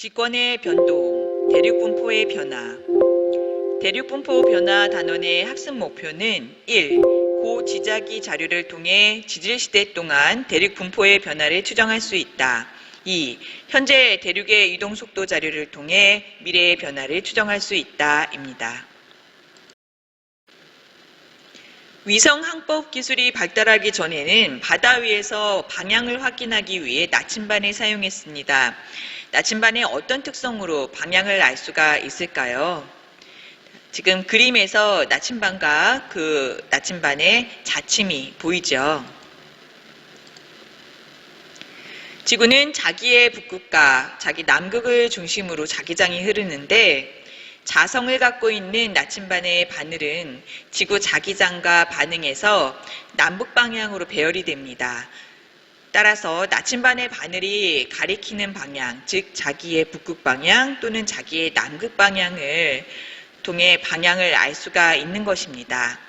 지권의 변동, 대륙분포의 변화. 대륙분포 변화 단원의 학습 목표는 1. 고지자기 자료를 통해 지질시대 동안 대륙분포의 변화를 추정할 수 있다. 2. 현재 대륙의 이동속도 자료를 통해 미래의 변화를 추정할 수 있다. 입니다. 위성 항법 기술이 발달하기 전에는 바다 위에서 방향을 확인하기 위해 나침반을 사용했습니다. 나침반의 어떤 특성으로 방향을 알 수가 있을까요? 지금 그림에서 나침반과 그 나침반의 자침이 보이죠? 지구는 자기의 북극과 자기 남극을 중심으로 자기장이 흐르는데 자성을 갖고 있는 나침반의 바늘은 지구 자기장과 반응해서 남북 방향으로 배열이 됩니다. 따라서 나침반의 바늘이 가리키는 방향, 즉 자기의 북극 방향 또는 자기의 남극 방향을 통해 방향을 알 수가 있는 것입니다.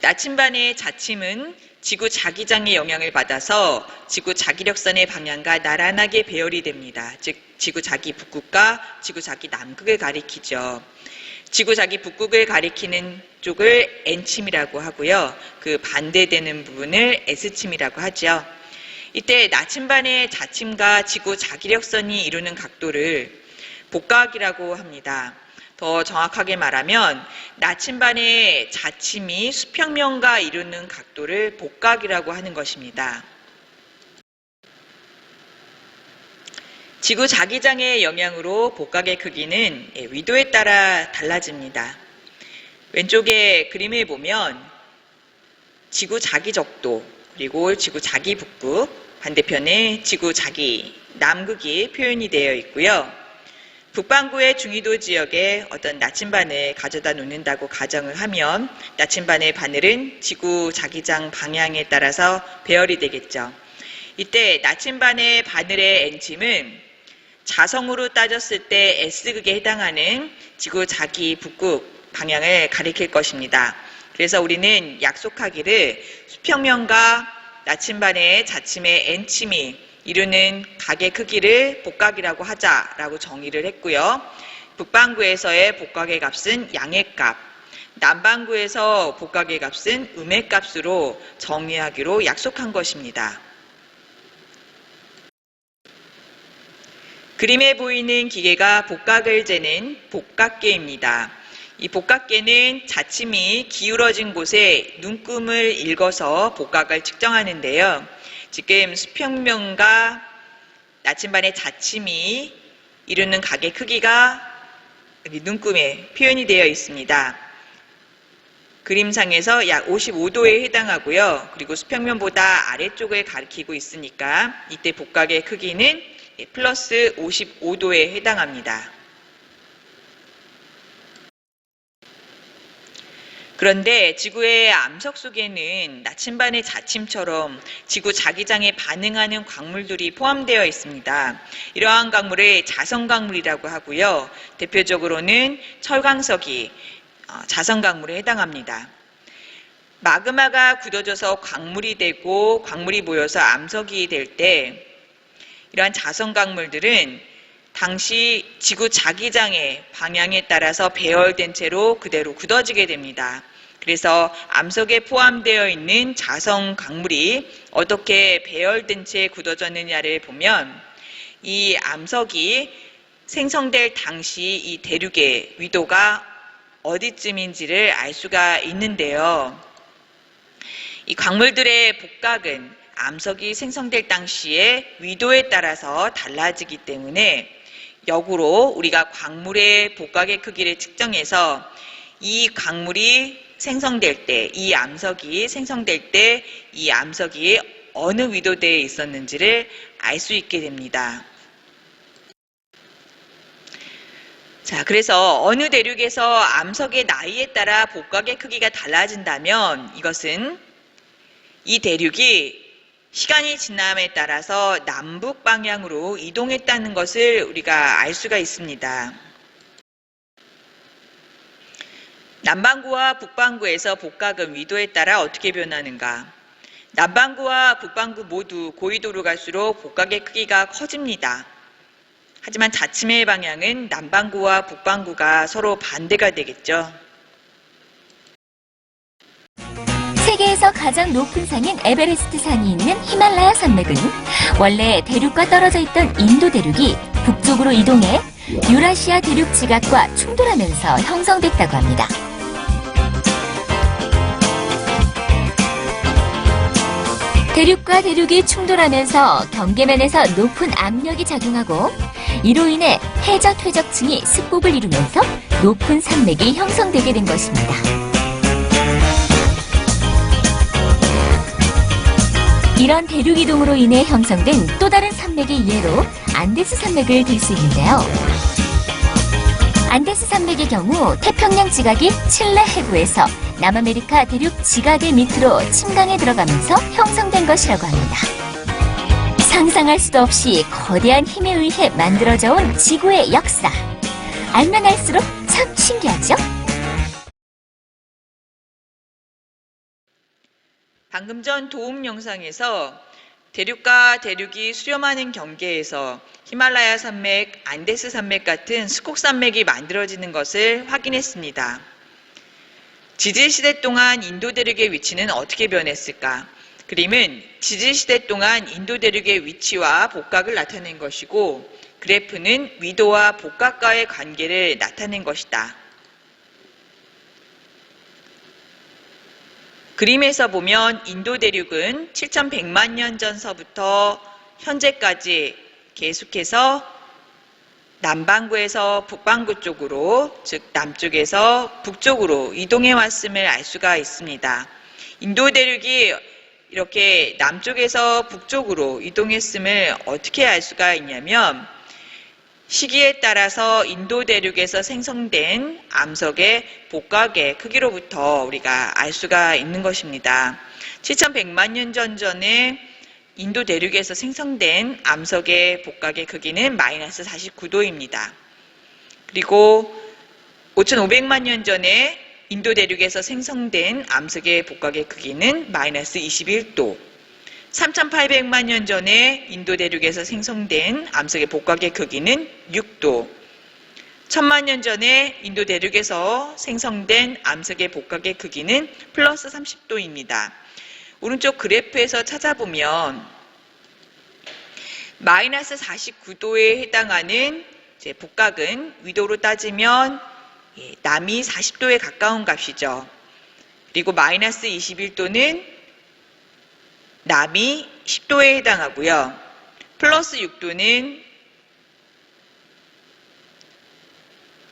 나침반의 자침은 지구 자기장의 영향을 받아서 지구 자기력선의 방향과 나란하게 배열이 됩니다. 즉 지구 자기 북극과 지구 자기 남극을 가리키죠. 지구 자기 북극을 가리키는 쪽을 N침이라고 하고요. 그 반대되는 부분을 S침이라고 하죠. 이때 나침반의 자침과 지구 자기력선이 이루는 각도를 복각이라고 합니다. 더 정확하게 말하면 나침반의 자침이 수평면과 이루는 각도를 복각이라고 하는 것입니다. 지구 자기장의 영향으로 복각의 크기는 위도에 따라 달라집니다. 왼쪽에 그림을 보면 지구 자기적도 그리고 지구 자기북극, 반대편에 지구 자기 남극이 표현이 되어 있고요. 북반구의 중위도 지역에 어떤 나침반을 가져다 놓는다고 가정을 하면 나침반의 바늘은 지구 자기장 방향에 따라서 배열이 되겠죠. 이때 나침반의 바늘의 N침은 자성으로 따졌을 때 S극에 해당하는 지구 자기 북극 방향을 가리킬 것입니다. 그래서 우리는 약속하기를 수평면과 나침반의 자침의 N침이 이루는 각의 크기를 복각이라고 하자라고 정의를 했고요. 북반구에서의 복각의 값은 양의 값, 남반구에서 복각의 값은 음의 값으로 정의하기로 약속한 것입니다. 그림에 보이는 기계가 복각을 재는 복각계입니다. 이 복각계는 자침이 기울어진 곳에 눈금을 읽어서 복각을 측정하는데요. 지금 수평면과 나침반의 자침이 이루는 각의 크기가 여기 눈금에 표현이 되어 있습니다. 그림상에서 약 55도에 해당하고요. 그리고 수평면보다 아래쪽을 가리키고 있으니까 이때 복각의 크기는 플러스 55도에 해당합니다. 그런데 지구의 암석 속에는 나침반의 자침처럼 지구 자기장에 반응하는 광물들이 포함되어 있습니다. 이러한 광물을 자성광물이라고 하고요. 대표적으로는 철광석이 자성광물에 해당합니다. 마그마가 굳어져서 광물이 되고 광물이 모여서 암석이 될 때 이러한 자성광물들은 당시 지구 자기장의 방향에 따라서 배열된 채로 그대로 굳어지게 됩니다. 그래서 암석에 포함되어 있는 자성 광물이 어떻게 배열된 채 굳어졌느냐를 보면 이 암석이 생성될 당시 이 대륙의 위도가 어디쯤인지를 알 수가 있는데요. 이 광물들의 복각은 암석이 생성될 당시의 위도에 따라서 달라지기 때문에 역으로 우리가 광물의 복각의 크기를 측정해서 이 광물이 생성될 때, 이 암석이 생성될 때 이 암석이 어느 위도대에 있었는지를 알 수 있게 됩니다. 자, 그래서 어느 대륙에서 암석의 나이에 따라 복각의 크기가 달라진다면 이것은 이 대륙이 시간이 지남에 따라서 남북 방향으로 이동했다는 것을 우리가 알 수가 있습니다. 남반구와 북반구에서 복각은 위도에 따라 어떻게 변하는가? 남반구와 북반구 모두 고緯도로 갈수록 복각의 크기가 커집니다. 하지만 자침의 방향은 남반구와 북반구가 서로 반대가 되겠죠. 세계에서 가장 높은 산인 에베레스트 산이 있는 히말라야 산맥은 원래 대륙과 떨어져 있던 인도 대륙이 북쪽으로 이동해 유라시아 대륙 지각과 충돌하면서 형성됐다고 합니다. 대륙과 대륙이 충돌하면서 경계면에서 높은 압력이 작용하고 이로 인해 해저-퇴적층이 습곡을 이루면서 높은 산맥이 형성되게 된 것입니다. 이런 대륙 이동으로 인해 형성된 또 다른 산맥의 예로 안데스 산맥을 들 수 있는데요. 안데스 산맥의 경우 태평양 지각이 칠레 해구에서 남아메리카 대륙 지각의 밑으로 침강에 들어가면서 형성된 것이라고 합니다. 상상할 수도 없이 거대한 힘에 의해 만들어져 온 지구의 역사. 알면 알수록 참 신기하죠? 방금 전 도움 영상에서 대륙과 대륙이 수렴하는 경계에서 히말라야 산맥, 안데스 산맥 같은 스콕 산맥이 만들어지는 것을 확인했습니다. 지질시대 동안 인도 대륙의 위치는 어떻게 변했을까? 그림은 지질시대 동안 인도 대륙의 위치와 복각을 나타낸 것이고 그래프는 위도와 복각과의 관계를 나타낸 것이다. 그림에서 보면 인도 대륙은 7,100만 년 전서부터 현재까지 계속해서 남반구에서 북반구 쪽으로, 즉 남쪽에서 북쪽으로 이동해 왔음을 알 수가 있습니다. 인도 대륙이 이렇게 남쪽에서 북쪽으로 이동했음을 어떻게 알 수가 있냐면 시기에 따라서 인도 대륙에서 생성된 암석의 복각의 크기로부터 우리가 알 수가 있는 것입니다. 7,100만 년 전에 인도 대륙에서 생성된 암석의 복각의 크기는 마이너스 49도입니다. 그리고 5,500만 년 전에 인도 대륙에서 생성된 암석의 복각의 크기는 마이너스 21도. 3,800만 년 전에 인도 대륙에서 생성된 암석의 복각의 크기는 6도. 1,000만 년 전에 인도 대륙에서 생성된 암석의 복각의 크기는 플러스 30도입니다. 오른쪽 그래프에서 찾아보면 마이너스 49도에 해당하는 복각은 위도로 따지면 남이 40도에 가까운 값이죠. 그리고 마이너스 21도는 남이 10도에 해당하고요. 플러스 6도는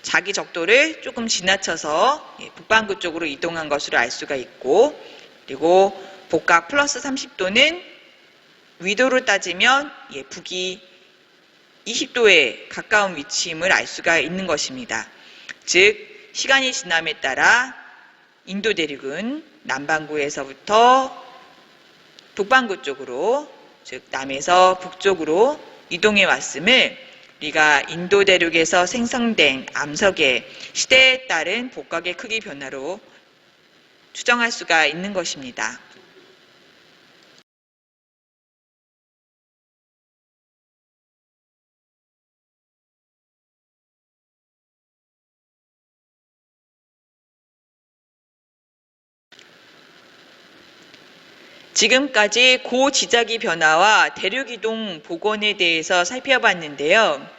자기 적도를 조금 지나쳐서 북반구 쪽으로 이동한 것으로 알 수가 있고, 그리고 복각 플러스 30도는 위도로 따지면 북이 20도에 가까운 위치임을 알 수가 있는 것입니다. 즉 시간이 지남에 따라 인도 대륙은 남반구에서부터 북반구 쪽으로, 즉 남에서 북쪽으로 이동해 왔음을 우리가 인도 대륙에서 생성된 암석의 시대에 따른 복각의 크기 변화로 추정할 수가 있는 것입니다. 지금까지 고지자기 변화와 대륙이동 복원에 대해서 살펴봤는데요.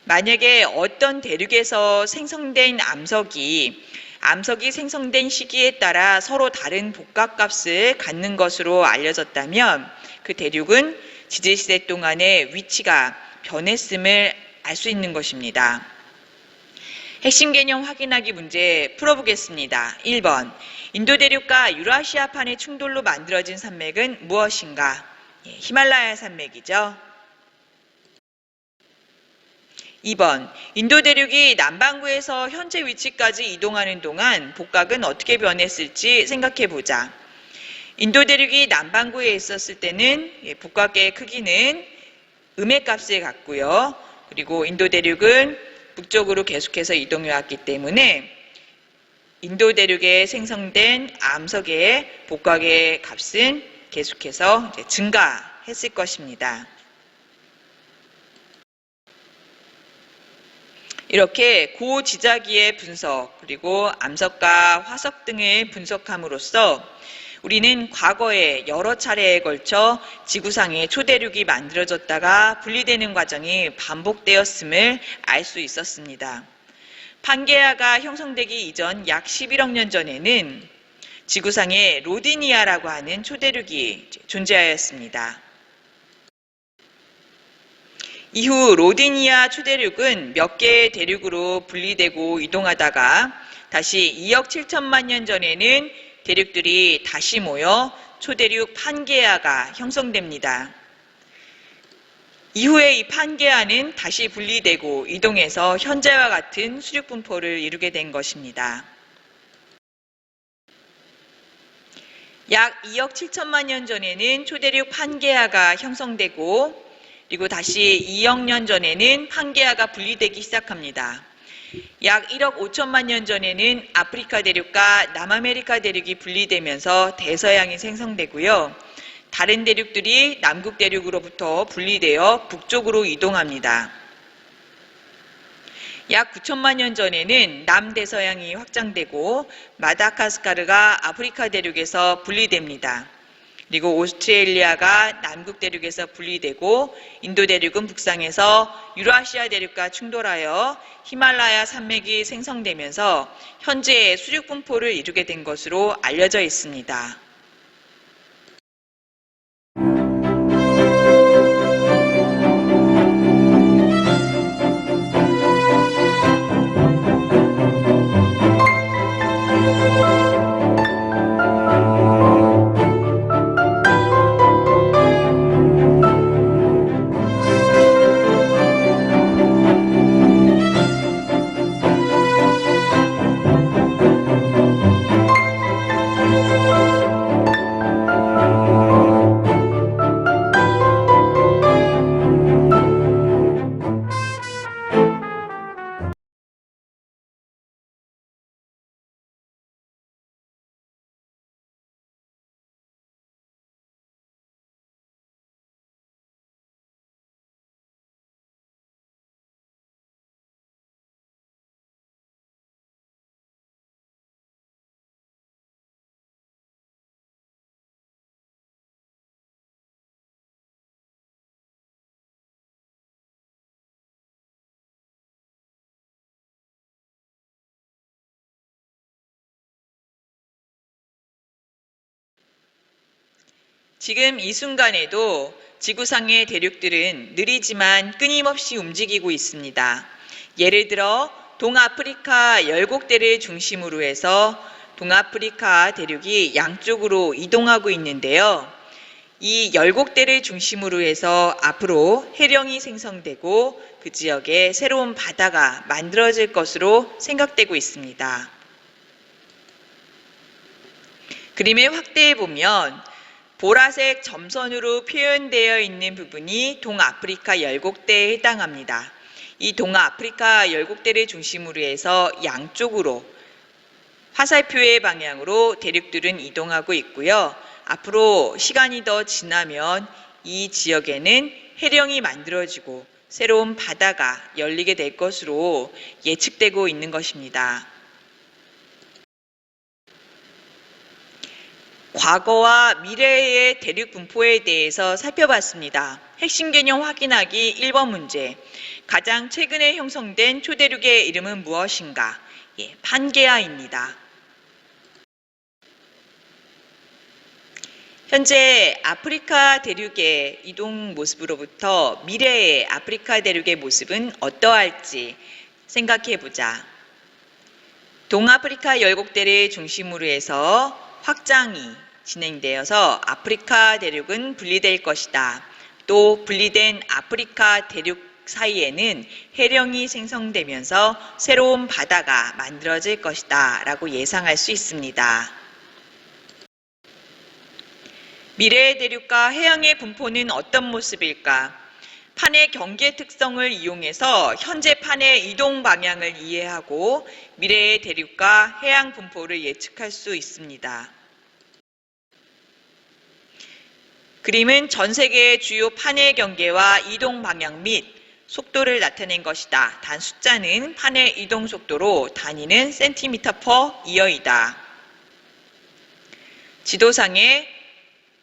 만약에 어떤 대륙에서 생성된 암석이 생성된 시기에 따라 서로 다른 복각값을 갖는 것으로 알려졌다면 그 대륙은 지질시대 동안의 위치가 변했음을 알 수 있는 것입니다. 핵심 개념 확인하기 문제 풀어보겠습니다. 1번. 인도 대륙과 유라시아판의 충돌로 만들어진 산맥은 무엇인가? 히말라야 산맥이죠. 2번. 인도 대륙이 남반구에서 현재 위치까지 이동하는 동안 복각은 어떻게 변했을지 생각해보자. 인도 대륙이 남반구에 있었을 때는 복각의 크기는 음의 값을 갖고요. 그리고 인도 대륙은 북쪽으로 계속해서 이동해 왔기 때문에 인도 대륙에 생성된 암석의 복각의 값은 계속해서 이제 증가했을 것입니다. 이렇게 고지자기의 분석 그리고 암석과 화석 등을 분석함으로써 우리는 과거에 여러 차례에 걸쳐 지구상에 초대륙이 만들어졌다가 분리되는 과정이 반복되었음을 알 수 있었습니다. 판게아가 형성되기 이전 약 11억 년 전에는 지구상에 로디니아라고 하는 초대륙이 존재하였습니다. 이후 로디니아 초대륙은 몇 개의 대륙으로 분리되고 이동하다가 다시 2억 7천만 년 전에는 대륙들이 다시 모여 초대륙 판게아가 형성됩니다. 이후에 이 판게아는 다시 분리되고 이동해서 현재와 같은 수륙 분포를 이루게 된 것입니다. 약 2억 7천만 년 전에는 초대륙 판게아가 형성되고 그리고 다시 2억 년 전에는 판게아가 분리되기 시작합니다. 약 1억 5천만 년 전에는 아프리카 대륙과 남아메리카 대륙이 분리되면서 대서양이 생성되고요. 다른 대륙들이 남극 대륙으로부터 분리되어 북쪽으로 이동합니다. 약 9천만 년 전에는 남대서양이 확장되고 마다가스카르가 아프리카 대륙에서 분리됩니다. 그리고 오스트레일리아가 남극 대륙에서 분리되고 인도 대륙은 북상해서 유라시아 대륙과 충돌하여 히말라야 산맥이 생성되면서 현재의 수륙 분포를 이루게 된 것으로 알려져 있습니다. 지금 이 순간에도 지구상의 대륙들은 느리지만 끊임없이 움직이고 있습니다. 예를 들어 동아프리카 10곡대를 중심으로 해서 동아프리카 대륙이 양쪽으로 이동하고 있는데요. 이 10곡대를 중심으로 해서 앞으로 해령이 생성되고 그 지역에 새로운 바다가 만들어질 것으로 생각되고 있습니다. 그림을 확대해 보면 보라색 점선으로 표현되어 있는 부분이 동아프리카 10곡대에 해당합니다. 이 동아프리카 10곡대를 중심으로 해서 양쪽으로 화살표의 방향으로 대륙들은 이동하고 있고요. 앞으로 시간이 더 지나면 이 지역에는 해령이 만들어지고 새로운 바다가 열리게 될 것으로 예측되고 있는 것입니다. 과거와 미래의 대륙 분포에 대해서 살펴봤습니다. 핵심 개념 확인하기 1번 문제. 가장 최근에 형성된 초대륙의 이름은 무엇인가? 판게아입니다. 현재 아프리카 대륙의 이동 모습으로부터 미래의 아프리카 대륙의 모습은 어떠할지 생각해보자. 동아프리카 10곡대를 중심으로 해서 확장이 진행되어서 아프리카 대륙은 분리될 것이다. 또 분리된 아프리카 대륙 사이에는 해령이 생성되면서 새로운 바다가 만들어질 것이다 라고 예상할 수 있습니다. 미래의 대륙과 해양의 분포는 어떤 모습일까? 판의 경계 특성을 이용해서 현재 판의 이동 방향을 이해하고 미래의 대륙과 해양 분포를 예측할 수 있습니다. 그림은 전 세계의 주요 판의 경계와 이동 방향 및 속도를 나타낸 것이다. 단 숫자는 판의 이동 속도로 단위는 cm/year이다. 지도상에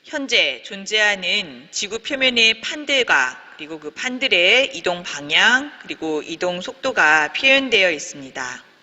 현재 존재하는 지구 표면의 판들과 그리고 그 판들의 이동 방향 그리고 이동 속도가 표현되어 있습니다.